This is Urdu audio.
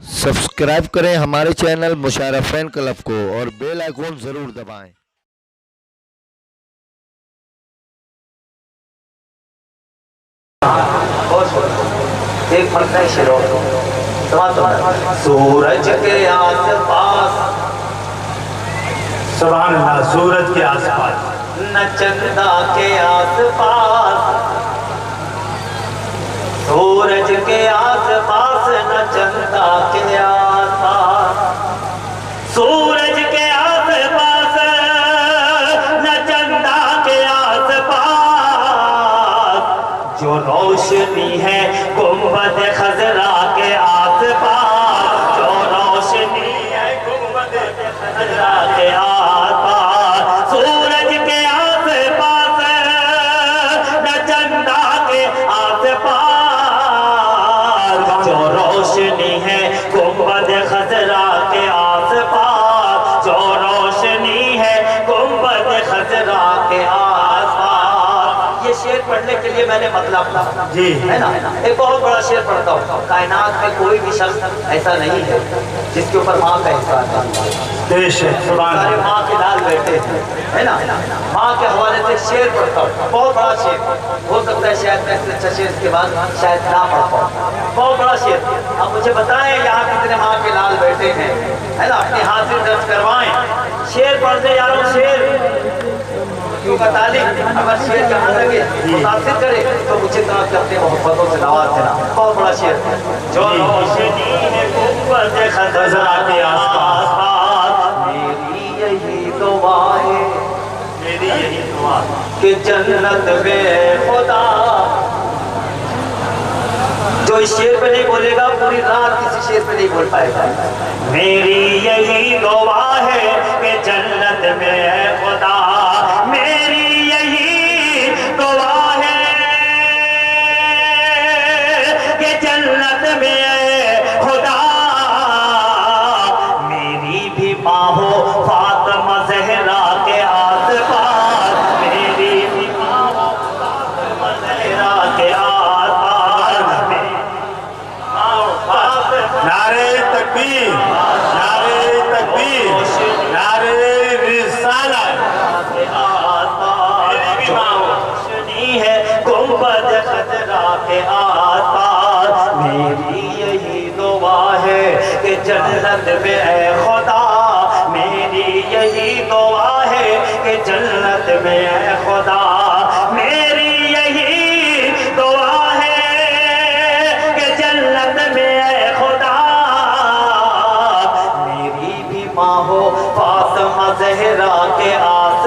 سبسکرائب کریں ہمارے چینل مشارفین کلب کو اور بیل آئیکن ضرور دبائیں۔ ایک مرتبہ شروع سورج کے آس پاس، سبحان اللہ، سورج کے آس پاس، نہ چندہ کے آس پاس، سورج کے آس پاس، نہ چندہ کے آس پاس، سورج کے آس پاس، نہ چندہ کے آس پاس، جو روشنی ہے گنبد خضرا کے آس پاس، جو روشنی ہے گنبد خضرا کے آس پاس، سورج کے آس پاس، نہ چندہ کے آس پاس، جو روشنی ہے گنبد خضرا کے آس پاس، جو روشنی ہے گنبد خضرا کے آس پاس۔ یہ شعر پڑھنے کے لیے میں نے مطلب جی ہے نا، ایک بہت بڑا شعر پڑھتا ہوں۔ کائنات میں کوئی بھی شخص ایسا نہیں ہے جس کے اوپر ماں کا احسان ہے۔ بے شک، سبحان سارے اللہ، ماں کے لال بیٹے ہیں، ہے نا۔ ماں کے حوالے سے شعر پڑھتا ہوں، بہت بڑا شعر، ہو سکتا ہے شاید میں سے اچھا شعر اس کے بعد شاید نہ پڑھ پاؤں۔ بہت بڑا شعر، آپ مجھے بتائیں یہاں کتنے ماں کے لال بیٹے ہیں، ہے نا، اپنی حاضر درج کروائیں۔ شعر پڑھنے یاروں، شعر کا تعلیم اگر شعر کہاں لگے متاثر کرے تو مجھے طرح سے اپنے محبتوں سے نواز دینا۔ بہت بڑا شعر، جو روشنی ہے گنبد خضرا کے آس پاس، میری یہی دعا ہے، میری یہی دعا کہ جنت میں خدا، جو اس شعر پہ نہیں بولے گا پوری رات کسی شعر پہ نہیں بول پائے گا۔ میری یہی دعا ہے کہ جنت میں خدا، میری یہی دعا ہے کہ جنت میں خدا، میری بھی ماں ہو فاطمہ زہرا کے آس پاس، میری بھی ماں ہو فاطمہ زہرا کے آس پاس، میری ماں ہو فاطمہ، نعرہ تکبیر، نعرہ تکبیر، نعرہ رسالت، کے آس پاس، میری بھی ماں ہو، روشنی ہے گنبد خضرا کے آس پاس، میری یہی دعا ہے کہ جنت میں اے خدا، میری یہی دعا ہے کہ جنت میں اے خدا، میری یہی دعا ہے کہ جنت میں اے خدا، میری بھی ماں ہو فاطمہ زہرا کے آس